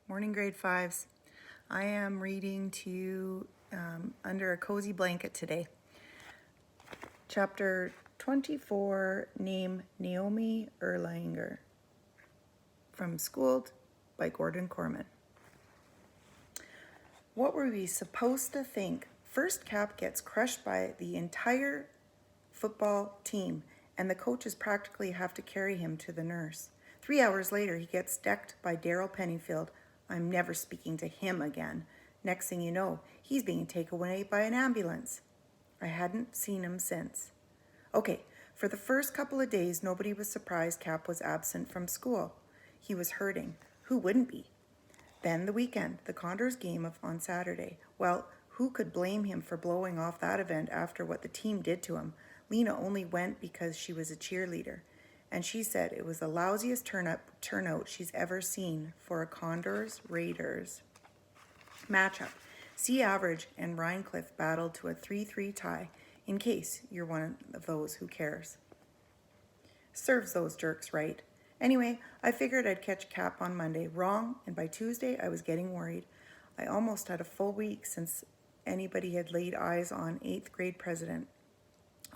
Morning, grade fives. I am reading to you under a cozy blanket today. Chapter 24, name Naomi Erlanger. From Schooled by Gordon Corman. What were we supposed to think? First, Cap gets crushed by the entire football team, and the coaches practically have to carry him to the nurse. 3 hours later, he gets decked by Daryl Pennyfield. I'm never speaking to him again. Next thing you know, he's being taken away by an ambulance. I hadn't seen him since. Okay, for the first couple of days, nobody was surprised Cap was absent from school. He was hurting. Who wouldn't be? Then the weekend, the Condors game on Saturday. Well, who could blame him for blowing off that event after what the team did to him? Lena only went because she was a cheerleader, and she said it was the lousiest turnout she's ever seen for a Condors-Raiders matchup. Sea Average and Rhinecliff battled to a 3-3 tie, in case you're one of those who cares. Serves those jerks right. Anyway, I figured I'd catch Cap on Monday. Wrong, and by Tuesday I was getting worried. I almost had a full week since anybody had laid eyes on 8th grade president.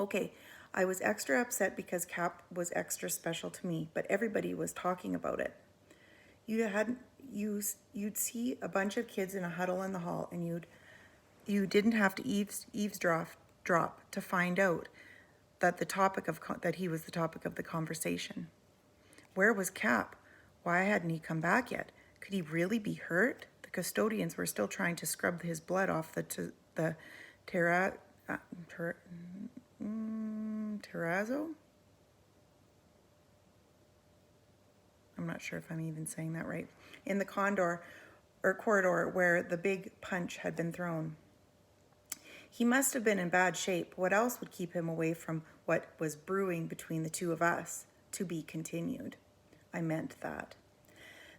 Okay, I was extra upset because Cap was extra special to me, but everybody was talking about it. You'd see a bunch of kids in a huddle in the hall, and you didn't have to eavesdrop to find out that that he was the topic of the conversation. Where was Cap? Why hadn't he come back yet? Could he really be hurt? The custodians were still trying to scrub his blood off the terrazzo? I'm not sure if I'm even saying that right. In the corridor where the big punch had been thrown. He must have been in bad shape. What else would keep him away from what was brewing between the two of us? To be continued. I meant that.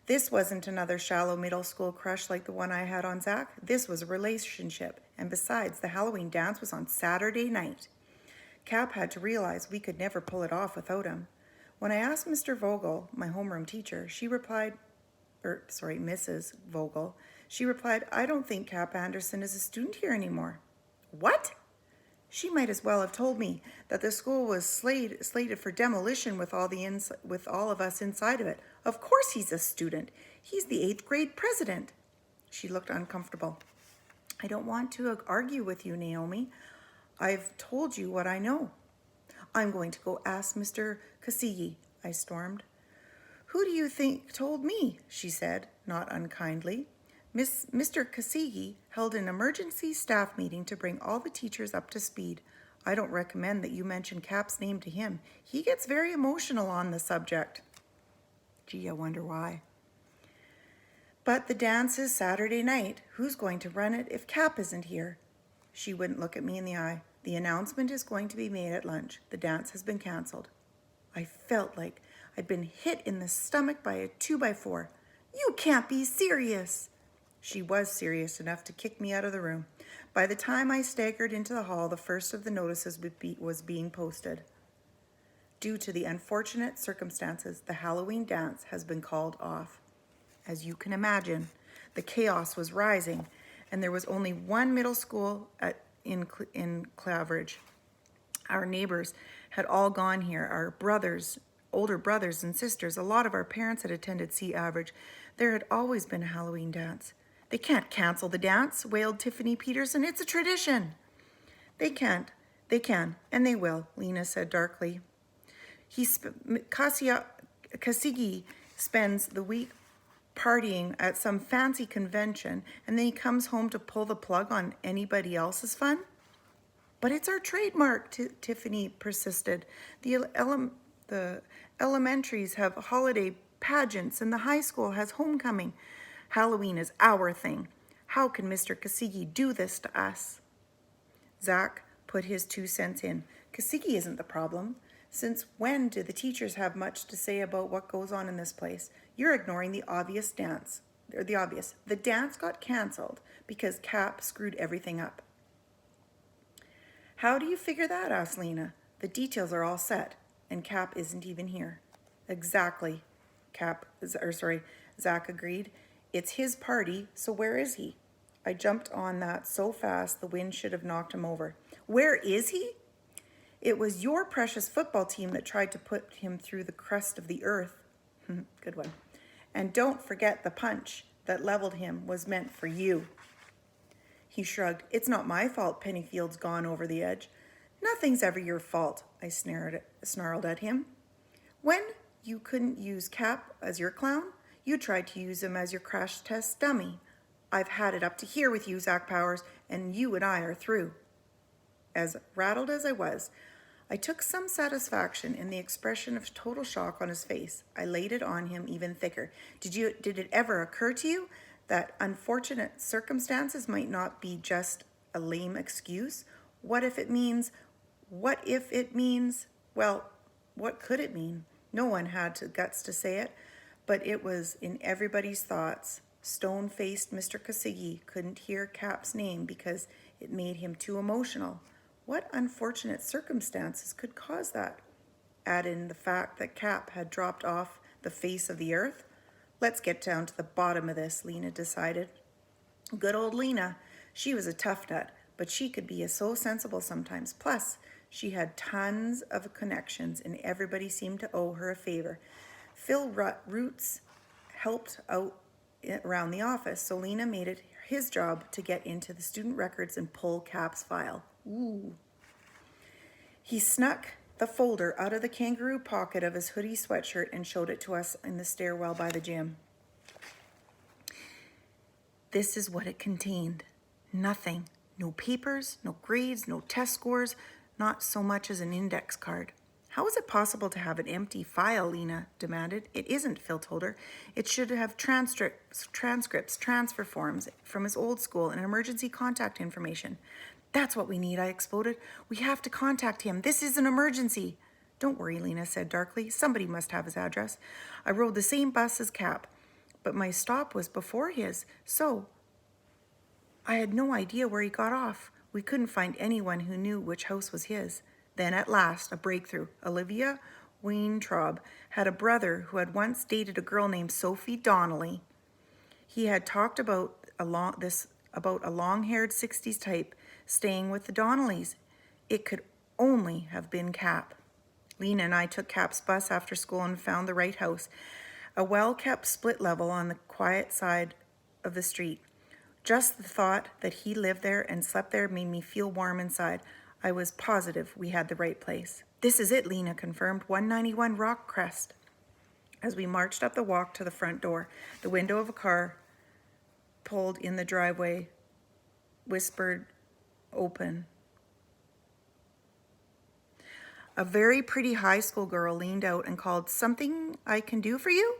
This wasn't another shallow middle school crush like the one I had on Zach. This was a relationship. And besides, the Halloween dance was on Saturday night. Cap had to realize we could never pull it off without him. When I asked Mr. Vogel, my homeroom teacher, Mrs. Vogel, she replied, I don't think Cap Anderson is a student here anymore. What? She might as well have told me that the school was slated for demolition with all of us inside of it. Of course he's a student. He's the 8th grade president. She looked uncomfortable. I don't want to argue with you, Naomi. I've told you what I know. I'm going to go ask Mr. Kasigi, I stormed. Who do you think told me? She said, not unkindly. Mr. Kasigi held an emergency staff meeting to bring all the teachers up to speed. I don't recommend that you mention Cap's name to him. He gets very emotional on the subject. Gee, I wonder why. But the dance is Saturday night. Who's going to run it if Cap isn't here? She wouldn't look at me in the eye. The announcement is going to be made at lunch. The dance has been canceled. I felt like I'd been hit in the stomach by a 2x4. You can't be serious. She was serious enough to kick me out of the room. By the time I staggered into the hall, the first of the notices was being posted. Due to the unfortunate circumstances, the Halloween dance has been called off. As you can imagine, the chaos was rising, and there was only one middle school in Claveridge. Our neighbors had all gone here, our brothers, older brothers and sisters. A lot of our parents had attended Sea Average. There had always been a Halloween dance. They can't cancel the dance, wailed Tiffany Peterson. It's a tradition. They can't. They can, and they will, Lena said darkly. Kasigi spends the week partying at some fancy convention, and then he comes home to pull the plug on anybody else's fun? But it's our trademark, Tiffany persisted. The elementaries have holiday pageants, and the high school has homecoming. Halloween is our thing. How can Mr. Kasigi do this to us? Zach put his 2 cents in. Kasigi isn't the problem. Since when do the teachers have much to say about what goes on in this place? You're ignoring the obvious. The dance got canceled because Cap screwed everything up. How do you figure that? Asked Lena. The details are all set, and Cap isn't even here. Exactly, Zach agreed. It's his party, so where is he? I jumped on that so fast the wind should have knocked him over. Where is he? It was your precious football team that tried to put him through the crust of the earth. Good one. And don't forget the punch that leveled him was meant for you. He shrugged. It's not my fault Pennyfield's gone over the edge. Nothing's ever your fault, I snarled at him. When you couldn't use Cap as your clown, you tried to use him as your crash test dummy. I've had it up to here with you, Zach Powers, and you and I are through. As rattled as I was, I took some satisfaction in the expression of total shock on his face. I laid it on him even thicker. Did it ever occur to you that unfortunate circumstances might not be just a lame excuse? What if it means, well, what could it mean? No one had the guts to say it, but it was in everybody's thoughts. Stone-faced Mr. Kosigi couldn't hear Cap's name because it made him too emotional. What unfortunate circumstances could cause that? Add in the fact that Cap had dropped off the face of the earth. Let's get down to the bottom of this, Lena decided. Good old Lena. She was a tough nut, but she could be so sensible sometimes. Plus, she had tons of connections, and everybody seemed to owe her a favor. Phil Roots helped out around the office, so Lena made it his job to get into the student records and pull Cap's file. Ooh. He snuck the folder out of the kangaroo pocket of his hoodie sweatshirt and showed it to us in the stairwell by the gym. This is what it contained. Nothing. No papers, no grades, no test scores, not so much as an index card. How is it possible to have an empty file, Lena demanded. It isn't, Phil told her. It should have transcripts, transfer forms from his old school, and emergency contact information. That's what we need, I exploded. We have to contact him. This is an emergency. Don't worry, Lena said darkly. Somebody must have his address. I rode the same bus as Cap, but my stop was before his, so I had no idea where he got off. We couldn't find anyone who knew which house was his. Then at last, a breakthrough. Olivia Weintraub had a brother who had once dated a girl named Sophie Donnelly. He had talked about a long-haired 60s type staying with the Donnellys. It could only have been Cap. Lena and I took Cap's bus after school and found the right house, a well-kept split level on the quiet side of the street. Just the thought that he lived there and slept there made me feel warm inside. I was positive we had the right place. This is it, Lena confirmed, 191 Rock Crest. As we marched up the walk to the front door, the window of a car pulled in the driveway whispered open. A very pretty high school girl leaned out and called, "Something I can do for you?"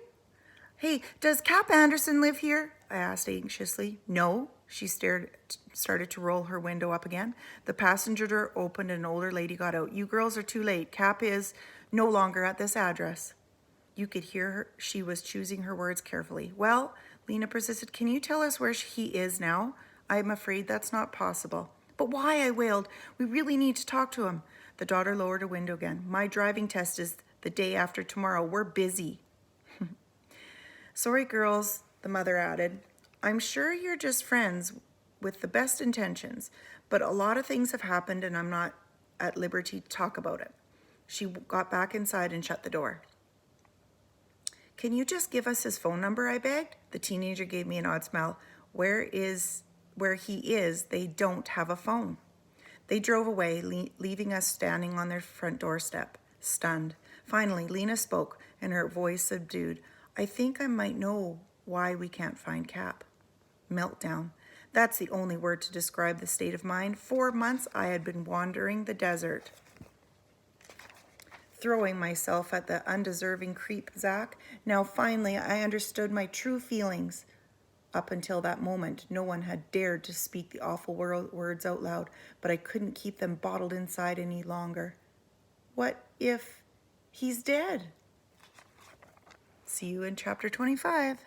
"Hey, does Cap Anderson live here?" I asked anxiously. "No." She started to roll her window up again. The passenger door opened and an older lady got out. "You girls are too late. Cap is no longer at this address." You could hear her. She was choosing her words carefully. "Well," Lena persisted, "can you tell us where he is now?" "I'm afraid that's not possible." "But why?" I wailed. "We really need to talk to him." The daughter lowered her window again. "My driving test is the day after tomorrow. We're busy." "Sorry, girls," the mother added. "I'm sure you're just friends with the best intentions, but a lot of things have happened and I'm not at liberty to talk about it." She got back inside and shut the door. "Can you just give us his phone number?" I begged. The teenager gave me an odd smile. Where he is, they don't have a phone." They drove away, leaving us standing on their front doorstep, stunned. Finally, Lena spoke, and her voice subdued. "I think I might know why we can't find Cap." Meltdown. That's the only word to describe the state of mind. 4 months I had been wandering the desert, throwing myself at the undeserving creep, Zach. Now finally I understood my true feelings. Up until that moment, no one had dared to speak the awful words out loud, but I couldn't keep them bottled inside any longer. What if he's dead? See you in chapter 25.